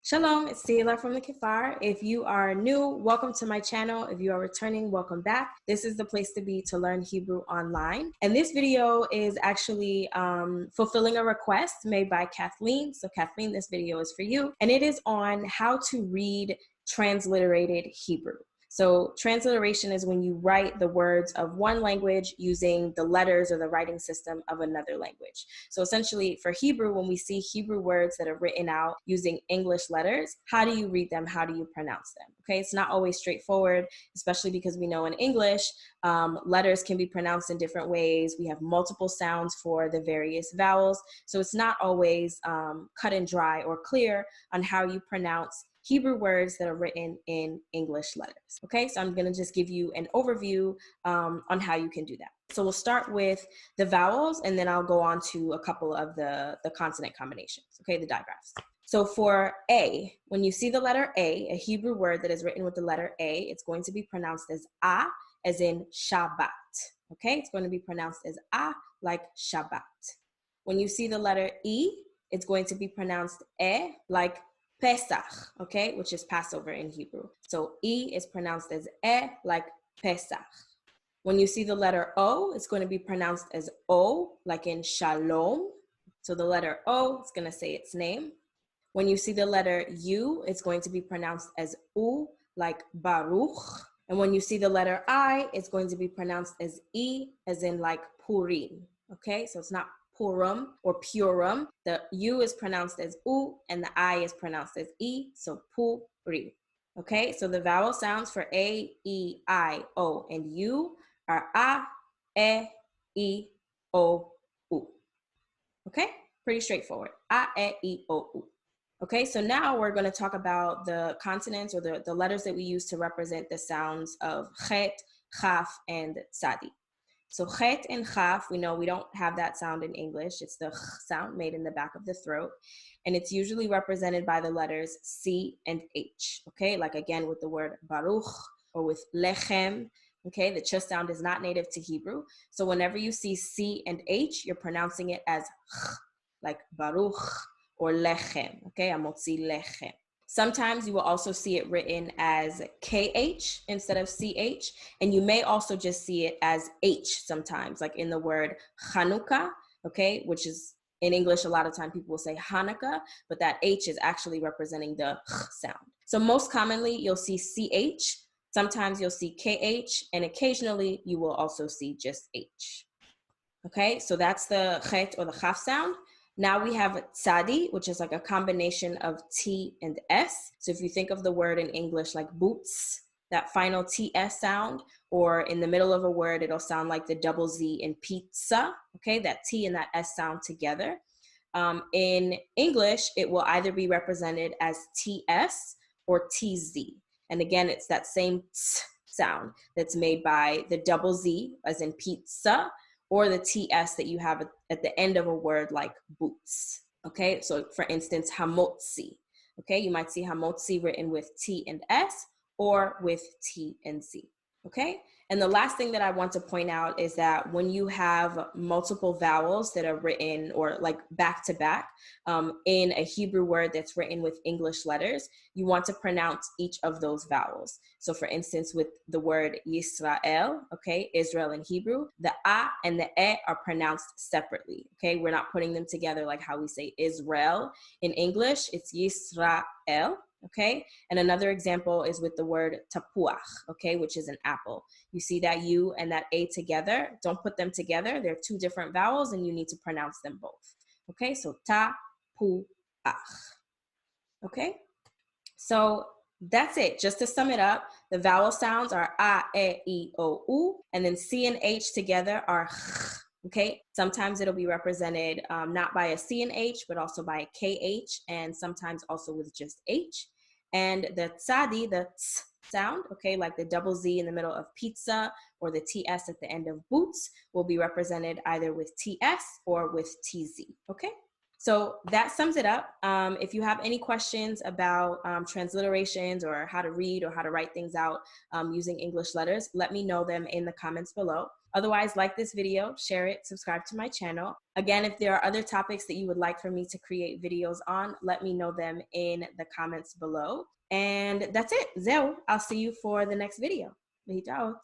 Shalom, it's Taylor from the Kefar. If you are new, welcome to my channel. If you are returning, welcome back. This is the place to be to learn Hebrew online. And this video is actually fulfilling a request made by Kathleen. So Kathleen, this video is for you. And it is on how to read transliterated Hebrew. So transliteration is when you write the words of one language using the letters or the writing system of another language. So essentially for Hebrew, when we see Hebrew words that are written out using English letters, how do you read them? How do you pronounce them? Okay, it's not always straightforward, especially because we know in English, letters can be pronounced in different ways. We have multiple sounds for the various vowels. So it's not always cut and dry or clear on how you pronounce Hebrew words that are written in English letters. Okay, so I'm gonna just give you an overview on how you can do that. So we'll start with the vowels and then I'll go on to a couple of the consonant combinations, okay, the digraphs. So for A, when you see the letter A Hebrew word that is written with the letter A, it's going to be pronounced as A, as in Shabbat, okay? It's going to be pronounced as A, like Shabbat. When you see the letter E, it's going to be pronounced E, like Pesach, okay, which is Passover in Hebrew. So E is pronounced as E, like Pesach. When you see the letter O, it's going to be pronounced as O, like in Shalom. So the letter O, it's going to say its name. When you see the letter U, it's going to be pronounced as U, like Baruch. And when you see the letter I, it's going to be pronounced as E, as in like Purim, okay? So it's not Purim or Purim. The U is pronounced as U and the I is pronounced as E, so Purim. Okay, so the vowel sounds for A, E, I, O, and U are A, E, O, U. Okay, pretty straightforward. A, E, O, U. Okay, so now we're going to talk about the consonants or the letters that we use to represent the sounds of chet, chaf, and tsadi. So chet and chaf, we know we don't have that sound in English. It's the ch sound made in the back of the throat. And it's usually represented by the letters C and H, okay? Like again with the word baruch or with lechem, okay? The ch sound is not native to Hebrew. So whenever you see C and H, you're pronouncing it as ch, like baruch or lechem, okay? Amotzi lechem. Sometimes you will also see it written as KH instead of CH, and you may also just see it as H sometimes, like in the word Chanukah, okay, which is in English, a lot of times people will say Hanukkah, but that H is actually representing the sound. So most commonly, you'll see CH, sometimes you'll see KH, and occasionally you will also see just H. Okay, so that's the chet or the chaf sound. Now we have tsadi, which is like a combination of T and S. So if you think of the word in English like boots, that final TS sound, or in the middle of a word, it'll sound like the double Z in pizza, okay? That T and that S sound together. In English, it will either be represented as TS or TZ. And again, it's that same T sound that's made by the double Z, as in pizza, or the TS that you have at the end of a word like boots, okay? So for instance, hamotzi, okay? You might see hamotzi written with T and S or with T and Z, okay? And the last thing that I want to point out is that when you have multiple vowels that are written or like back to back in a Hebrew word that's written with English letters, you want to pronounce each of those vowels. So for instance, with the word Yisrael, okay, Israel in Hebrew, the A and the E are pronounced separately, okay? We're not putting them together like how we say Israel in English, it's Yisrael. Okay, and another example is with the word tapuach, okay, which is an apple. You see that U and that A together, don't put them together. They're two different vowels and you need to pronounce them both. Okay, so tapuach. Okay, so that's it. Just to sum it up, the vowel sounds are A, E, O, U, and then C and H together are ch. Okay, sometimes it'll be represented not by a C and H, but also by a KH, and sometimes also with just H. And the tsadi, the ts sound, okay, like the double Z in the middle of pizza or the TS at the end of boots will be represented either with TS or with TZ, okay? So that sums it up. If you have any questions about transliterations or how to read or how to write things out using English letters, let me know them in the comments below. Otherwise, like this video, share it, subscribe to my channel. Again, if there are other topics that you would like for me to create videos on, let me know them in the comments below. And that's it. Zeo, I'll see you for the next video. Peace out.